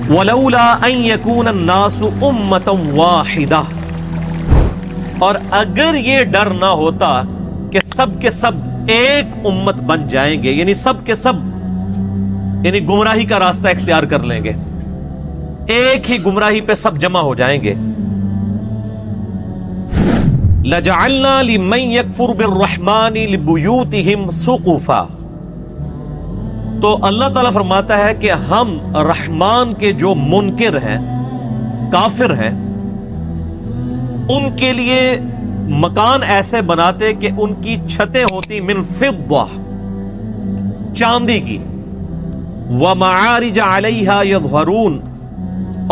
وَلَوْلَا أَن يَكُونَ النَّاسُ أُمَّةً وَاحِدَةً، اور اگر یہ ڈر نہ ہوتا کہ سب کے سب ایک امت بن جائیں گے، یعنی سب کے سب یعنی گمراہی کا راستہ اختیار کر لیں گے، ایک ہی گمراہی پہ سب جمع ہو جائیں گے، لَجَعَلْنَا لِمَن يَكْفُرُ بِالرَّحْمَنِ لِبُيُوتِهِمْ سُقُفًا، تو اللہ تعالیٰ فرماتا ہے کہ ہم رحمان کے جو منکر ہیں، کافر ہیں، ان کے لیے مکان ایسے بناتے کہ ان کی چھتیں ہوتی من فضہ، چاندی کی، وَمَعَارِجَ عَلَيْهَا يَظْهَرُونَ،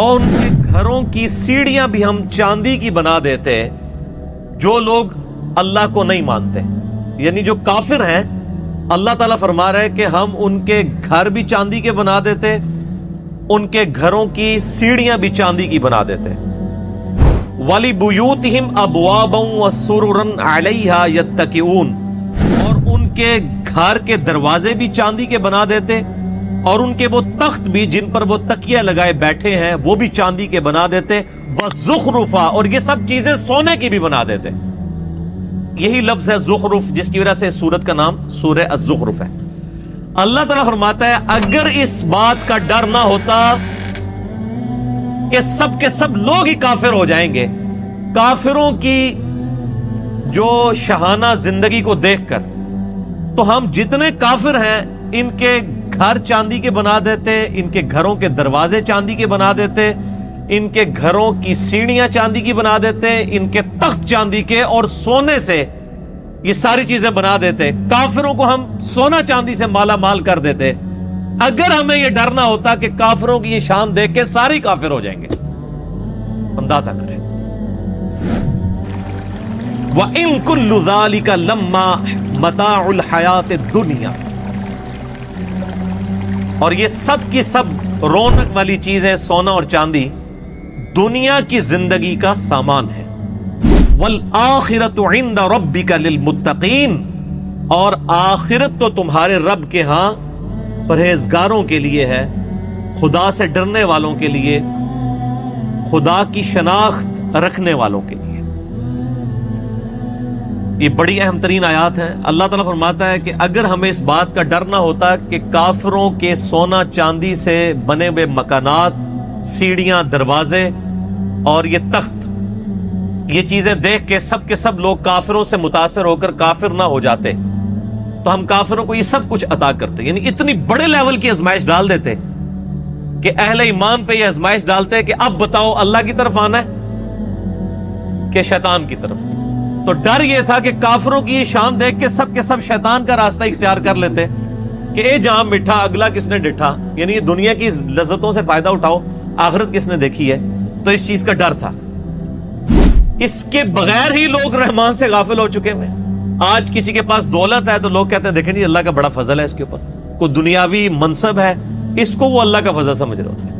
اور ان کے گھروں کی سیڑھیاں بھی ہم چاندی کی بنا دیتے جو لوگ اللہ کو نہیں مانتے، یعنی جو کافر ہیں اللہ تعالیٰ فرما رہے کہ ہم ان کے گھر بھی چاندی کے بنا دیتے، ان کے گھروں کی سیڑھیاں بھی چاندی کی بنا دیتے، وَلِبُيُوتِهِمْ أَبْوَابًا وَسُرُرًا عَلَيْهَا يَتَّكِئُونَ، اور ان کے گھر کے دروازے بھی چاندی کے بنا دیتے، اور ان کے وہ تخت بھی جن پر وہ تکیہ لگائے بیٹھے ہیں وہ بھی چاندی کے بنا دیتے، وَزُخْرُفًا، اور یہ سب چیزیں سونے کی بھی بنا دیتے۔ یہی لفظ ہے زخرف جس کی وجہ سے سورت کا نام سورہ الزخرف ہے۔ اللہ تعالیٰ فرماتا ہے اگر اس بات کا ڈر نہ ہوتا کہ سب کے سب لوگ ہی کافر ہو جائیں گے، کافروں کی جو شاہانہ زندگی کو دیکھ کر تو ہم جتنے کافر ہیں ان کے گھر چاندی کے بنا دیتے، ان کے گھروں کے دروازے چاندی کے بنا دیتے، ان کے گھروں کی سیڑھیاں چاندی کی بنا دیتے، ان کے تخت چاندی کے اور سونے سے یہ ساری چیزیں بنا دیتے، کافروں کو ہم سونا چاندی سے مالا مال کر دیتے، اگر ہمیں یہ ڈر نہ ہوتا کہ کافروں کی یہ شان دیکھ کے سارے کافر ہو جائیں گے۔ اندازہ کریں، وَإِن كُلُّ ذَلِكَ لَمَّا مَتَاعُ الْحَيَاةِ الدُّنْيَا، اور یہ سب کی سب رونق والی چیزیں سونا اور چاندی دنیا کی زندگی کا سامان ہے، وَالْآخِرَةُ عِندَ رَبِّكَ لِلْمُتَّقِينَ، اور آخرت تو تمہارے رب کے ہاں پرہیزگاروں کے لیے ہے، خدا سے ڈرنے والوں کے لیے، خدا کی شناخت رکھنے والوں کے لیے۔ یہ بڑی اہم ترین آیات ہیں۔ اللہ تعالیٰ فرماتا ہے کہ اگر ہمیں اس بات کا ڈر نہ ہوتا کہ کافروں کے سونا چاندی سے بنے ہوئے مکانات، سیڑھیاں، دروازے اور یہ تخت، یہ چیزیں دیکھ کے سب لوگ کافروں سے متاثر ہو کر کافر نہ ہو جاتے تو ہم کافروں کو یہ سب کچھ عطا کرتے، یعنی اتنی بڑے لیول کی آزمائش ڈال دیتے کہ اہل ایمان پہ یہ آزمائش ڈالتے کہ اب بتاؤ اللہ کی طرف آنا ہے کہ شیطان کی طرف۔ تو ڈر یہ تھا کہ کافروں کی یہ شان دیکھ کے سب شیطان کا راستہ اختیار کر لیتے کہ اے جہاں میٹھا اگلا کس نے ڈٹھا، یعنی یہ دنیا کی لذتوں سے فائدہ اٹھاؤ، آخرت کس نے دیکھی ہے۔ تو اس چیز کا ڈر تھا، اس کے بغیر ہی لوگ رحمان سے غافل ہو چکے ہیں۔ آج کسی کے پاس دولت ہے تو لوگ کہتے ہیں دیکھیں جی اللہ کا بڑا فضل ہے اس کے اوپر، کوئی دنیاوی منصب ہے اس کو وہ اللہ کا فضل سمجھ رہے ہوتے ہیں،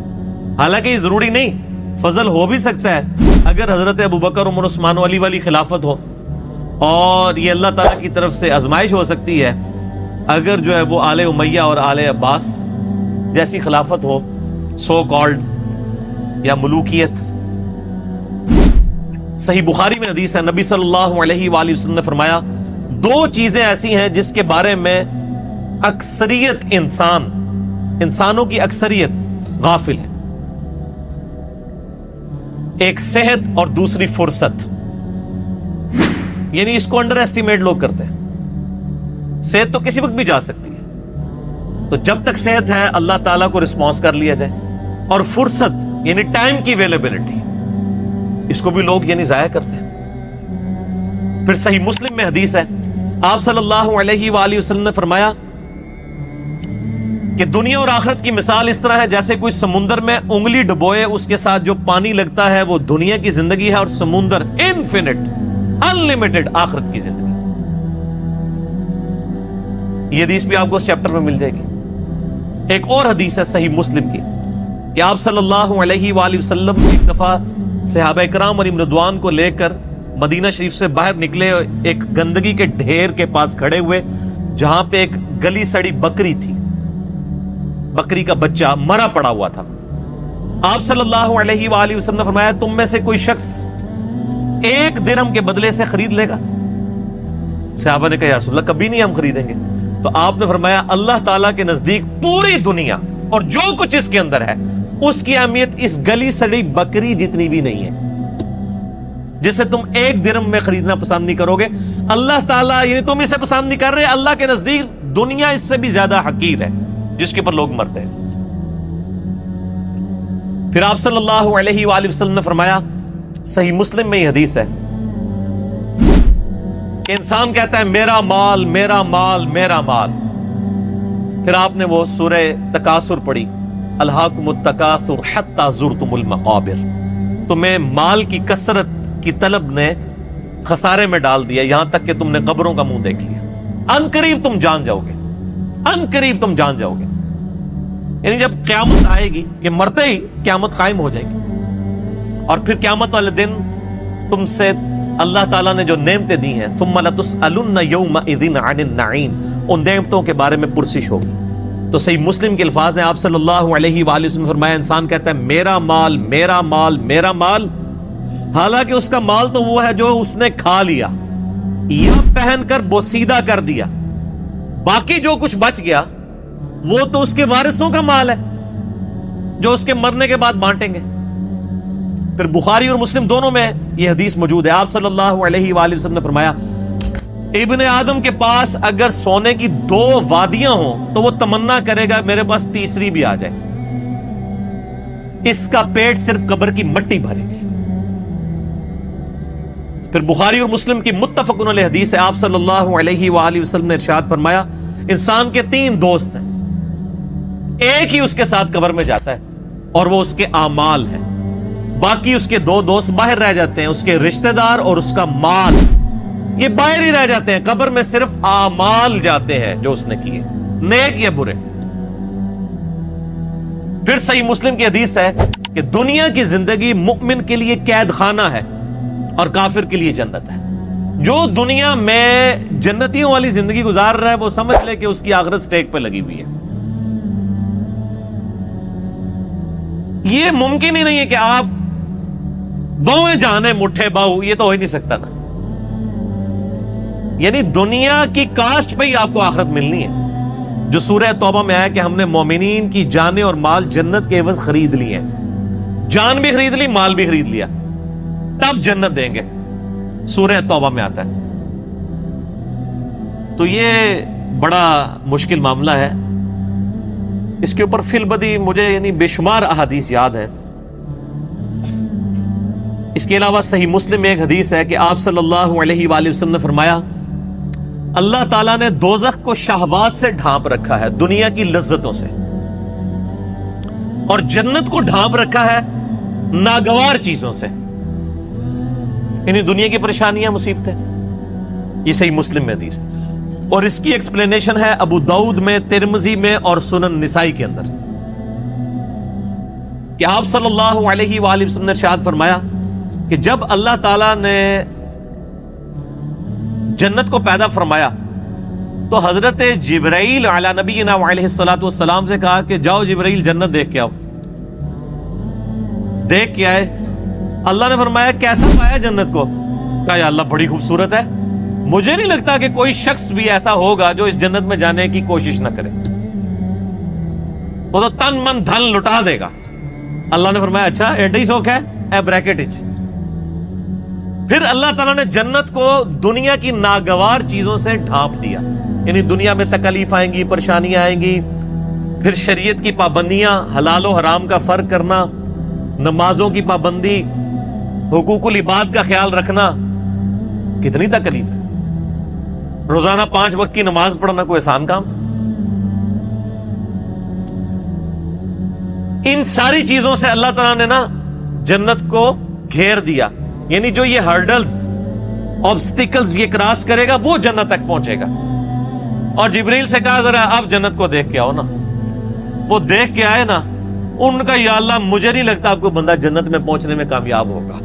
حالانکہ یہ ضروری نہیں، فضل ہو بھی سکتا ہے اگر حضرت ابوبکر عمر عثمان علی والی خلافت ہو، اور یہ اللہ تعالیٰ کی طرف سے آزمائش ہو سکتی ہے اگر جو ہے وہ آل امیہ اور آل عباس جیسی خلافت ہو، سو کالڈ یا ملوکیت۔ صحیح بخاری میں حدیث ہے، نبی صلی اللہ علیہ وآلہ وسلم نے فرمایا دو چیزیں ایسی ہیں جس کے بارے میں اکثریت انسانوں کی اکثریت غافل ہے، ایک صحت اور دوسری فرصت، یعنی اس کو انڈر ایسٹیمیٹ لوگ کرتے ہیں۔ صحت تو کسی وقت بھی جا سکتی ہے، تو جب تک صحت ہے اللہ تعالیٰ کو رسپانس کر لیا جائے، اور فرصت یعنی ٹائم کی اویلیبلٹی، اس کو بھی لوگ یعنی ضائع کرتے ہیں۔ پھر صحیح مسلم میں حدیث ہے، آپ صلی اللہ علیہ وآلہ وسلم نے فرمایا کہ دنیا اور آخرت کی مثال اس طرح ہے جیسے کوئی سمندر میں انگلی ڈبوئے، اس کے ساتھ جو پانی لگتا ہے وہ دنیا کی زندگی ہے، اور سمندر انفینٹ انلمیٹڈ آخرت کی زندگی۔ یہ حدیث بھی آپ کو اس چیپٹر میں مل جائے گی۔ ایک اور حدیث ہے صحیح مسلم کی کہ آپ صلی اللہ علیہ وآلہ وسلم ایک دفعہ صحابہ کرام علیہم رضوان کو لے کر مدینہ شریف سے باہر نکلے، ایک گندگی کے ڈھیر کے پاس کھڑے ہوئے جہاں پہ ایک گلی سڑی بکری تھی، بکری کا بچہ مرا پڑا ہوا تھا، آپ صلی اللہ علیہ وآلہ وسلم نے فرمایا تم میں سے کوئی شخص 1 درہم کے بدلے سے خرید لے گا؟ صحابہ نے کہا یا رسول اللہ کبھی نہیں ہم خریدیں گے. تو آپ نے فرمایا اللہ تعالیٰ کے نزدیک پوری دنیا اور جو کچھ اس کے اندر ہے اس کی اہمیت اس گلی سڑی بکری جتنی بھی نہیں ہے جسے تم 1 درہم میں خریدنا پسند نہیں کرو گے. اللہ تعالیٰ یعنی تم اسے پسند نہیں کر رہے، اللہ کے نزدیک دنیا اس سے بھی زیادہ حقیر ہے جس کے پر لوگ مرتے ہیں. پھر آپ صلی اللہ علیہ وآلہ وسلم نے فرمایا، صحیح مسلم میں یہ حدیث ہے کہ انسان کہتا ہے میرا مال میرا مال میرا مال. پھر آپ نے وہ سورہ تکاثر پڑھی، الہاکم التکاثر حتی زرتم المقابر. تمہیں مال کی کثرت کی طلب نے خسارے میں ڈال دیا یہاں تک کہ تم نے قبروں کا منہ دیکھ لیا. ان قریب تم جان جاؤ گے، ان قریب تم جان جاؤ گے. یعنی جب قیامت آئے گی، یہ مرتے ہی قیامت قائم ہو جائے گی، اور پھر قیامت والے دن تم سے اللہ تعالیٰ نے جو نعمتیں دی ہیں ثم لتسألن یومئذ عن النعیم، ان نعمتوں کے بارے میں پرسش ہوگی. تو صحیح مسلم کے الفاظ ہیں، آپ صلی اللہ علیہ وآلہ وسلم نے فرمایا انسان کہتا ہے میرا مال میرا مال میرا مال، حالانکہ اس کا مال تو وہ ہے جو اس نے کھا لیا یا پہن کر بوسیدہ کر دیا، باقی جو کچھ بچ گیا وہ تو اس کے وارثوں کا مال ہے جو اس کے مرنے کے بعد بانٹیں گے. پھر بخاری اور مسلم دونوں میں یہ حدیث موجود ہے. آپ صلی اللہ علیہ وآلہ وسلم نے فرمایا ابن آدم کے پاس اگر سونے کی 2 وادیاں ہوں تو وہ تمنا کرے گا میرے پاس تیسری بھی آ جائے. اس کا پیٹ صرف قبر کی مٹی بھرے گی. پھر بخاری اور مسلم کی متفقن علیہ حدیث ہے، آپ صلی اللہ علیہ وآلہ وسلم نے ارشاد فرمایا انسان کے 3 دوست ہیں، ایک ہی اس کے ساتھ قبر میں جاتا ہے اور وہ اس کے اعمال ہیں، باقی اس کے 2 دوست باہر رہ جاتے ہیں، اس کے رشتہ دار اور اس کا مال، یہ باہر ہی رہ جاتے ہیں. قبر میں صرف اعمال جاتے ہیں جو اس نے کیے، نیک یا برے. پھر صحیح مسلم کی حدیث ہے کہ دنیا کی زندگی مومن کے لیے قید خانہ ہے اور کافر کے لیے جنت ہے. جو دنیا میں جنتیوں والی زندگی گزار رہا ہے وہ سمجھ لے کہ اس کی آخرت سٹیک پہ لگی ہوئی ہے. یہ ممکن ہی نہیں ہے کہ آپ بوئیں جانے مٹھے باؤ، یہ تو ہو ہی نہیں سکتا نا. یعنی دنیا کی کاسٹ پہ ہی آپ کو آخرت ملنی ہے. جو سورہ توبہ میں آیا کہ ہم نے مومنین کی جانیں اور مال جنت کے عوض خرید لیے ہیں، جان بھی خرید لی مال بھی خرید لیا، تب جنت دیں گے. سورہ توبہ میں آتا ہے. تو یہ بڑا مشکل معاملہ ہے. اس کے اوپر فی البدی مجھے یعنی بے شمار احادیث یاد ہیں. اس کے علاوہ صحیح مسلم میں ایک حدیث ہے کہ آپ صلی اللہ علیہ وآلہ وسلم نے فرمایا اللہ تعالیٰ نے دوزخ کو شہوات سے ڈھانپ رکھا ہے، دنیا کی لذتوں سے، اور جنت کو ڈھانپ رکھا ہے ناگوار چیزوں سے، یعنی دنیا کی پریشانیاں مصیبتیں. یہ صحیح مسلم میں حدیث ہے، اور اس کی ایکسپلینیشن ہے ابو داؤد میں، ترمذی میں اور سنن نسائی کے اندر، کہ آپ صلی اللہ علیہ وآلہ وسلم نے ارشاد فرمایا کہ جب اللہ تعالیٰ نے جنت کو پیدا فرمایا تو حضرت جبرائیل علی نبینا علیہ الصلوۃ والسلام سے کہا کہ جاؤ جبرائیل جنت دیکھ کے آؤ. دیکھ کے آئے. اللہ نے فرمایا کیسا پایا جنت کو؟ کہا یا اللہ بڑی خوبصورت ہے، مجھے نہیں لگتا کہ کوئی شخص بھی ایسا ہوگا جو اس جنت میں جانے کی کوشش نہ کرے، وہ تو تن من دھن لٹا دے گا. اللہ نے فرمایا اچھا ایڈی سوکھ ہے اے بریکٹ اچ. پھر اللہ تعالیٰ نے جنت کو دنیا کی ناگوار چیزوں سے ڈھانپ دیا، یعنی دنیا میں تکلیف آئیں گی، پریشانیاں آئیں گی، پھر شریعت کی پابندیاں، حلال و حرام کا فرق کرنا، نمازوں کی پابندی، حقوق العباد کا خیال رکھنا. کتنی تکلیف ہے. روزانہ 5 وقت کی نماز پڑھنا کوئی آسان کام؟ ان ساری چیزوں سے اللہ تعالیٰ نے نا جنت کو گھیر دیا. یعنی جو یہ ہرڈلز، آبسٹیکلز یہ کراس کرے گا وہ جنت تک پہنچے گا. اور جبریل سے کہا ذرا اب جنت کو دیکھ کے آؤ نا. وہ دیکھ کے آئے نا، ان کا یا اللہ مجھے نہیں لگتا آپ کو بندہ جنت میں پہنچنے میں کامیاب ہوگا.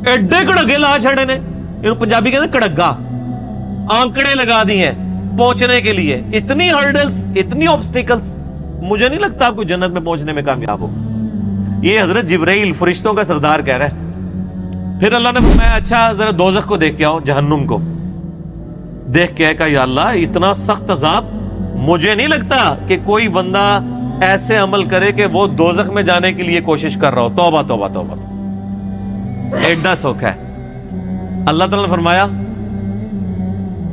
ایڈے کڑگے لا چھڑے نے، پنجابی کہتے ہیں کڑگا، آنکڑے لگا دی ہیں پہنچنے کے لیے. اتنی ہرڈلز، اتنی آبسٹیکلز، مجھے نہیں لگتا آپ کو جنت میں پہنچنے میں کامیاب ہوگا. یہ حضرت جبرائیل فرشتوں کا سردار کہہ رہا ہے۔ پھر اللہ نے فرمایا اچھا ذرا دوزخ کو دیکھ کے آؤ، جہنم کو دیکھ کے کہا یا اللہ اتنا سخت عذاب، مجھے نہیں لگتا کہ کوئی بندہ ایسے عمل کرے کہ وہ دوزخ میں جانے کے لیے کوشش کر رہا ہو۔ توبہ توبہ توبہ، ایڈا سوکھا ہے۔ اللہ تعالیٰ نے فرمایا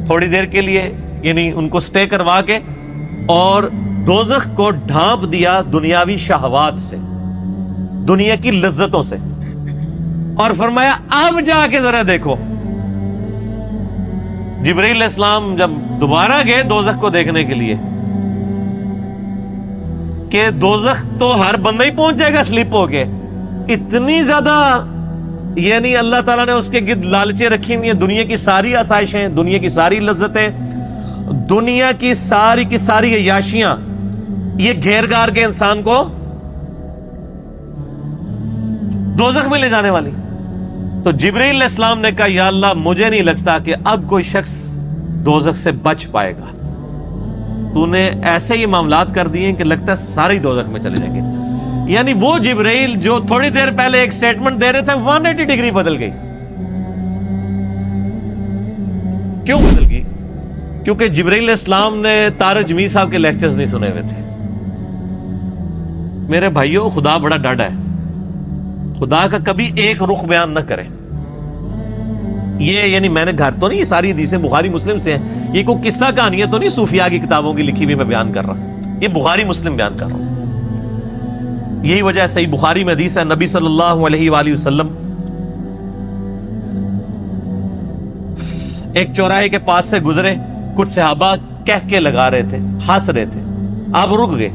تھوڑی دیر کے لیے یعنی ان کو سٹے کروا کے اور دوزخ کو ڈھانپ دیا دنیاوی شہوات سے، دنیا کی لذتوں سے، اور فرمایا اب جا کے ذرا دیکھو۔ جبرائیل علیہ السلام جب دوبارہ گئے دوزخ کو دیکھنے کے لیے کہ دوزخ تو ہر بندہ ہی پہنچ جائے گا سلپ ہو کے، اتنی زیادہ یعنی اللہ تعالیٰ نے اس کے گرد لالچیں رکھی ہوئی ہیں، دنیا کی ساری آسائشیں، دنیا کی ساری لذتیں، دنیا کی ساری عیاشیاں یہ گھیر گار کے انسان کو دوزخ میں لے جانے والی۔ تو جبرائیل علیہ السلام نے کہا یا اللہ مجھے نہیں لگتا کہ اب کوئی شخص دوزخ سے بچ پائے گا، تو نے ایسے ہی معاملات کر دیے کہ لگتا ہے سارے ہی دوزخ میں چلے جائیں گے۔ یعنی وہ جبرائیل جو تھوڑی دیر پہلے ایک سٹیٹمنٹ دے رہے تھے 180 ڈگری بدل گئی۔ کیوں بدل گئی؟ کیونکہ جبرائیل علیہ السلام نے طارق جمیل صاحب کے لیکچرز نہیں سنے ہوئے تھے۔ میرے بھائیوں خدا بڑا ڈاڈا ہے، خدا کا کبھی ایک رخ بیان نہ کرے۔ یہ یعنی میں نے گھر تو نہیں، یہ ساری حدیثیں بخاری مسلم سے ہیں، یہ کوئی قصہ کہانیاں تو نہیں صوفیاء کی کتابوں کی لکھی ہوئی میں بیان کر رہا ہوں، یہ بخاری مسلم بیان کر رہا ہوں۔ یہی وجہ ہے صحیح بخاری میں حدیث ہے نبی صلی اللہ علیہ وآلہ وسلم ایک چوراہے کے پاس سے گزرے، کچھ صحابہ کہہ کے لگا رہے تھے، ہنس رہے تھے، آپ رک گئے۔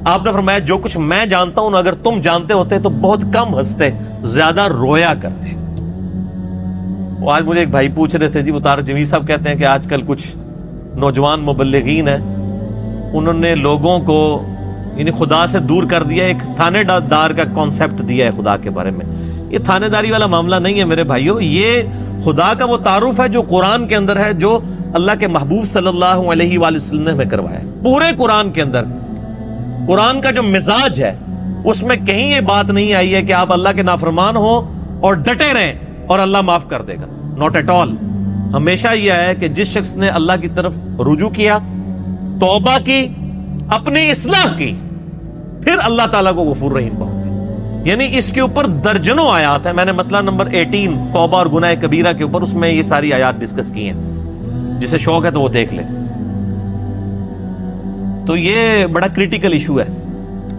آپ نے فرمایا جو کچھ میں جانتا ہوں اگر تم جانتے ہوتے تو بہت کم ہنستے، زیادہ رویا کرتے۔ وہ آج مجھے ایک بھائی پوچھ رہے تھے جی وہ طارق جمیل صاحب کہتے ہیں کہ آج کل کچھ نوجوان مبلغین ہیں، انہوں نے لوگوں کو یعنی خدا سے دور کر دیا، ایک تھانے دار کا کانسیپٹ دیا ہے خدا کے بارے میں۔ یہ تھانے داری والا معاملہ نہیں ہے میرے بھائیوں، یہ خدا کا وہ تعارف ہے جو قرآن کے اندر ہے، جو اللہ کے محبوب صلی اللہ علیہ وآلہ وسلم نے ہمیں کروایا ہے۔ پورے قرآن کے اندر قرآن کا جو مزاج ہے اس میں کہیں یہ بات نہیں آئی ہے کہ آپ اللہ کے نافرمان ہو اور ڈٹے رہیں اور اللہ معاف کر دے گا، ناٹ ایٹ آل۔ ہمیشہ یہ ہے کہ جس شخص نے اللہ کی طرف رجوع کیا، توبہ کی، اپنی اصلاح کی، پھر اللہ تعالیٰ کو غفور رحیم پاؤ۔ یعنی اس کے اوپر درجنوں آیات ہیں، میں نے مسئلہ نمبر 18 توبہ اور گناہ کبیرہ کے اوپر اس میں یہ ساری آیات ڈسکس کی ہیں، جسے شوق ہے تو وہ دیکھ لے۔ تو یہ بڑا کریٹیکل ایشو ہے۔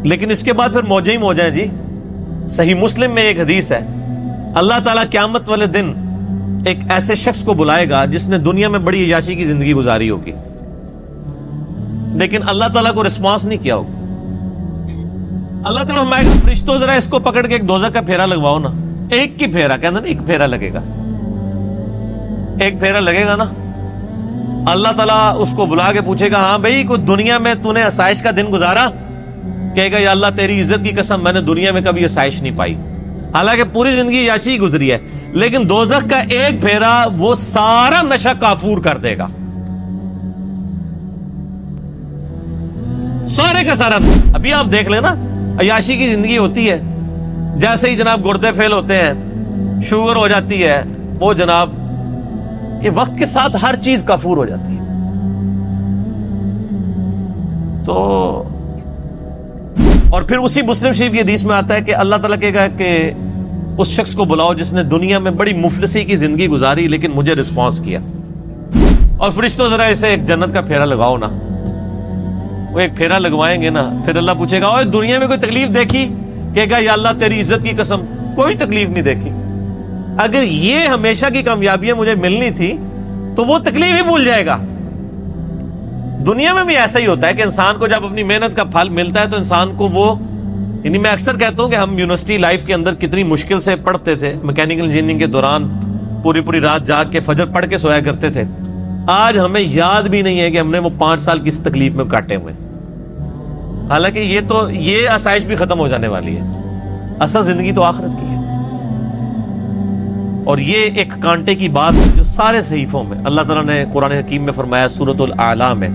لیکن اس کے بعد پھر موجہ ہی موجہ ہیں جی۔ صحیح مسلم میں ایک حدیث ہے، اللہ تعالیٰ قیامت والے دن ایک ایسے شخص کو بلائے گا جس نے دنیا میں بڑی عیاشی کی زندگی گزاری ہوگی، لیکن اللہ تعالیٰ کو رسپانس نہیں کیا ہوگا۔ اللہ تعالیٰ فرمائے گا فرشتوں ذرا اس کو پکڑ کے ایک دوزخ کا پھیرا لگواؤ نا، ایک کی پھیرا، کہنا نا ایک پھیرا لگے گا، ایک پھیرا لگے گا نا۔ اللہ تعالیٰ اس کو بلا کے پوچھے گا ہاں بھائی کوئی دنیا میں تو نے آسائش کا دن گزارا؟ کہے گا یا اللہ تیری عزت کی قسم میں نے دنیا میں کبھی آسائش نہیں پائی، حالانکہ پوری زندگی عیاشی ہی گزری ہے، لیکن دوزخ کا ایک پھیرا وہ سارا نشہ کافور کر دے گا، سارے کا سارا۔ ابھی آپ دیکھ لیں نا، عیاشی کی زندگی ہوتی ہے، جیسے ہی جناب گردے فیل ہوتے ہیں، شوگر ہو جاتی ہے، وہ جناب یہ وقت کے ساتھ ہر چیز کافور ہو جاتی ہے۔ تو اور پھر اسی مسلم شریف کی حدیث میں آتا ہے کہ اللہ تعالیٰ کہے گا کہ اس شخص کو بلاؤ جس نے دنیا میں بڑی مفلسی کی زندگی گزاری لیکن مجھے رسپانس کیا، اور فرشتوں ذرا اسے ایک جنت کا پھیرا لگاؤ نا۔ وہ ایک پھیرا لگوائیں گے نا، پھر اللہ پوچھے گا اوہ دنیا میں کوئی تکلیف دیکھی؟ کہے گا یا اللہ تیری عزت کی قسم کوئی تکلیف نہیں دیکھی۔ اگر یہ ہمیشہ کی کامیابیاں مجھے ملنی تھی تو وہ تکلیف ہی بھول جائے گا۔ دنیا میں بھی ایسا ہی ہوتا ہے کہ انسان کو جب اپنی محنت کا پھل ملتا ہے تو انسان کو وہ یعنی میں اکثر کہتا ہوں کہ ہم یونیورسٹی لائف کے اندر کتنی مشکل سے پڑھتے تھے، میکینیکل انجینئرنگ کے دوران پوری رات جاگ کے فجر پڑھ کے سویا کرتے تھے، آج ہمیں یاد بھی نہیں ہے کہ ہم نے وہ 5 سال کس تکلیف میں کاٹے ہوئے، حالانکہ یہ آسائش بھی ختم ہو جانے والی ہے، اصل زندگی تو آخرت کی ہے۔ اور یہ ایک کانٹے کی بات ہے جو سارے صحیفوں میں اللہ تعالیٰ نے قرآن حکیم میں فرمایا، سورۃ الاعلیٰ میں،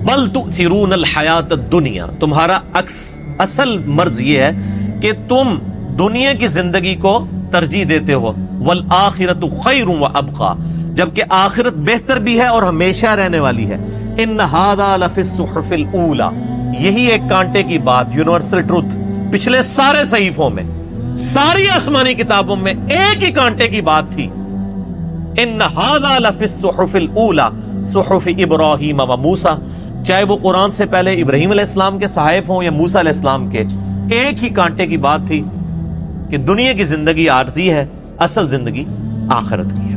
بل تؤثرون الحیات الدنیا، تمہارا عکس اصل مرض یہ ہے کہ تم دنیا کی زندگی کو ترجیح دیتے ہو، والآخرۃ خیر وابقی، جبکہ آخرت بہتر بھی ہے اور ہمیشہ رہنے والی ہے۔ ان ھذا لفی الصحف الاولی، یہی ایک کانٹے کی بات، یونیورسل ٹروتھ، پچھلے سارے صحیفوں میں، ساری آسمانی کتابوں میں ایک ہی کانٹے کی بات تھی۔ ان ھذا لفی الصحف الاولی صحف ابراہیم و موسیٰ، چاہے وہ قرآن سے پہلے ابراہیم علیہ السلام کے صحائف ہوں یا موسیٰ علیہ السلام کے، ایک ہی کانٹے کی بات تھی کہ دنیا کی زندگی عارضی ہے، اصل زندگی آخرت کی ہے۔